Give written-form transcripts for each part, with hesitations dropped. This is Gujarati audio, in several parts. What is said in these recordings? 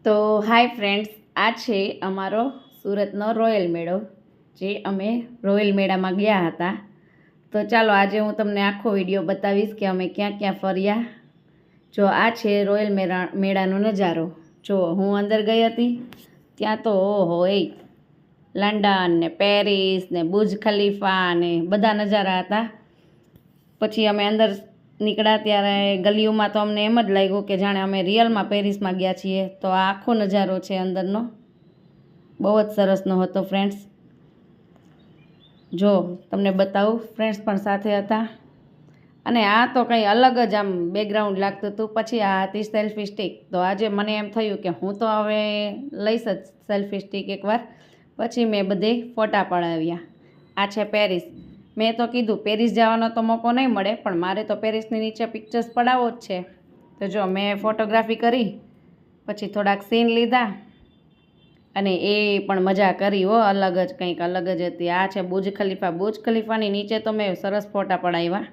તો હાય ફ્રેન્ડ્સ, આ છે અમારો સુરતનો રોયલ મેળો, જે અમે રોયલ મેળામાં ગયા હતા. તો ચાલો આજે હું તમને આખો વિડીયો બતાવીશ કે અમે ક્યાં ક્યાં ફર્યા. જો આ છે રોયલ મેળાનો નજારો. જો હું અંદર ગઈ હતી ત્યાં તો ઓહો લંડન ને પેરિસ ને બુર્જ ખલીફા ને બધા નજારા હતા. પછી અમે અંદર નીકળ્યા ત્યારે ગલીઓમાં તો અમને એમ જ લાગ્યું કે જાણે અમે રિયલમાં પેરિસમાં ગયા છીએ. તો આ આખો નજારો છે અંદરનો, બહુ જ સરસનો હતો ફ્રેન્ડ્સ. જો તમને બતાવું, ફ્રેન્ડ્સ પણ સાથે હતા અને આ તો કંઈ અલગ જ આમ બેકગ્રાઉન્ડ લાગતું હતું. પછી આ હતી સેલ્ફી સ્ટિક. તો આજે મને એમ થયું કે હું તો હવે લઈશ જ સેલ્ફી સ્ટિક એકવાર. પછી મેં બધે ફોટા પડાવ્યા. આ છે પેરિસ. મેં તો કીધું પેરિસ જવાનો તો મોકો નહીં મળે, પણ મારે તો પેરિસની નીચે પિક્ચર્સ પડાવવો જ છે. તો જો મેં ફોટોગ્રાફી કરી, પછી થોડાક સીન લીધા અને એ પણ મજા કરી હો, અલગ જ કંઈક અલગ જ હતી. આ છે બુર્જ ખલીફા. બુર્જ ખલીફાની નીચે તો મેં સરસ ફોટા પડાવ્યા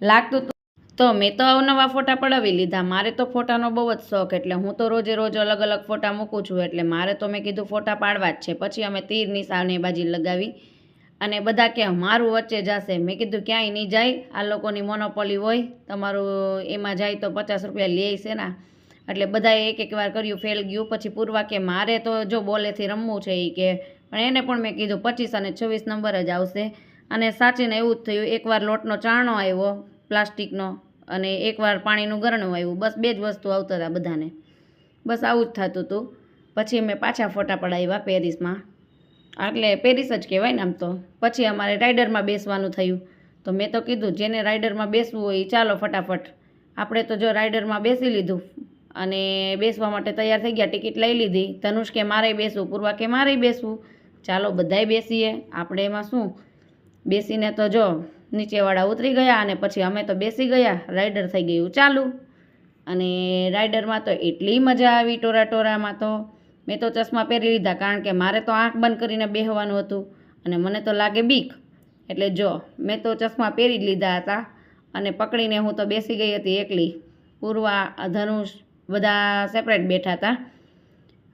લાગતું તો મેં તો અવનવા ફોટા પડાવી લીધા. મારે તો ફોટાનો બહુ જ શોખ, એટલે હું તો રોજે રોજ અલગ અલગ ફોટા મૂકું છું. એટલે મારે તો મેં કીધું ફોટા પાડવા જ છે. પછી અમે તીર નિશાને બાજી લગાવી અને બધા કે મારું વચ્ચે જશે. મેં કીધું ક્યાંય નહીં જાય, આ લોકોની મોનોપોલી હોય, તમારું એમાં જાય તો 50 રૂપિયા લે છે ને. એટલે બધાએ એક વાર કર્યું, ફેલ ગયું. પછી પૂર્વા કે મારે તો જો બોલેથી રમવું છે એ કે, પણ એને પણ મેં કીધું 25 અને 26 નંબર જ આવશે. અને સાચીને એવું જ થયું. એકવાર લોટનો ચારણો આવ્યો પ્લાસ્ટિકનો અને એકવાર પાણીનું ગરણું આવ્યું. બસ બે જ વસ્તુ આવતા હતા બધાને. બસ આવું જ થતું હતું. પછી મેં પાછા ફોટા પડાવ્યા પેરિસમાં, એટલે પેરિસ જ કહેવાય ને આમ તો. પછી અમારે રાઇડરમાં બેસવાનું થયું. તો મેં તો કીધું જેને રાઇડરમાં બેસવું હોય ચાલો ફટાફટ. આપણે તો જો રાઇડરમાં બેસી લીધું અને બેસવા માટે તૈયાર થઈ ગયા, ટિકિટ લઈ લીધી. ધનુષ કે મારે બેસવું, પૂર્વા કે મારે બેસવું. ચાલો બધાય બેસીએ. આપણે એમાં શું, બેસીને તો જો નીચેવાળા ઉતરી ગયા અને પછી અમે તો બેસી ગયા. રાઇડર થઈ ગયું ચાલુ અને રાઇડરમાં તો એટલી મજા આવી. ટોરામાં તો મેં તો ચશ્મા પહેરી લીધા, કારણ કે મારે તો આંખ બંધ કરીને બેસવાનું હતું અને મને તો લાગે બીક. એટલે જો મેં તો ચશ્મા પહેરી જ લીધા હતા અને પકડીને હું તો બેસી ગઈ હતી એકલી. પૂર્વા, ધનુષ બધા સેપરેટ બેઠા હતા.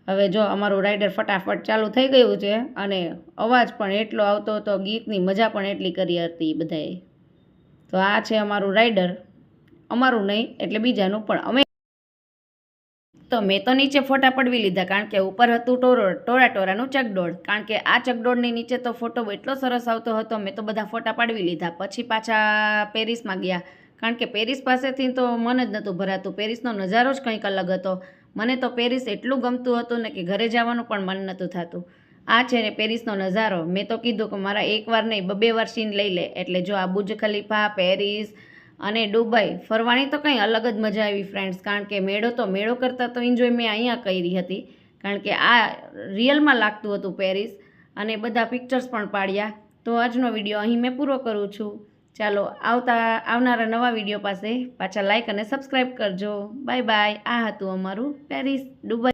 હવે જો અમારું રાઇડર ફટાફટ ચાલુ થઈ ગયું છે અને અવાજ પણ એટલો આવતો હતો, ગીતની મજા પણ એટલી કરી હતી બધાએ. તો આ છે અમારું રાઇડર. અમારું નહીં એટલે બીજાનું, પણ અમે તો મેં તો નીચે ફોટા પડવી લીધા, કારણ કે ઉપર હતું ટોરાનું ચકડોળ. કારણ કે આ ચકડોળની નીચે તો ફોટો એટલો સરસ આવતો હતો. મેં તો બધા ફોટા પાડવી લીધા. પછી પાછા પેરિસમાં ગયા, કારણ કે પેરિસ પાસેથી તો મન જ નહોતું ભરાતું. પેરિસનો નજારો જ કંઈક અલગ હતો. મને તો પેરિસ એટલું ગમતું હતું ને કે ઘરે જવાનું પણ મન નહોતું થતું. આ છે ને પેરિસનો નજારો. મેં તો કીધું કે મારા એકવાર નહીં 2 વાર સીન લઈ લે. એટલે જો આ બુર્જ ખલીફા, પેરિસ અને દુબઈ ફરવાની તો કંઈ અલગ જ મજા આવી ફ્રેન્ડ્સ. કારણ કે મેળો કરતાં તો એન્જોય મેં અહીંયા કરી હતી, કારણ કે આ રિયલમાં લાગતું હતું પેરિસ. અને બધા પિક્ચર્સ પણ પાડ્યા. તો આજનો વિડીયો અહીં મેં પૂરો કરું છું. ચાલો આવનારા નવા વિડીયો પાસે પાછા લાઈક અને સબસ્ક્રાઈબ કરજો. Bye bye. આ હતું અમારું પેરિસ, દુબઈ.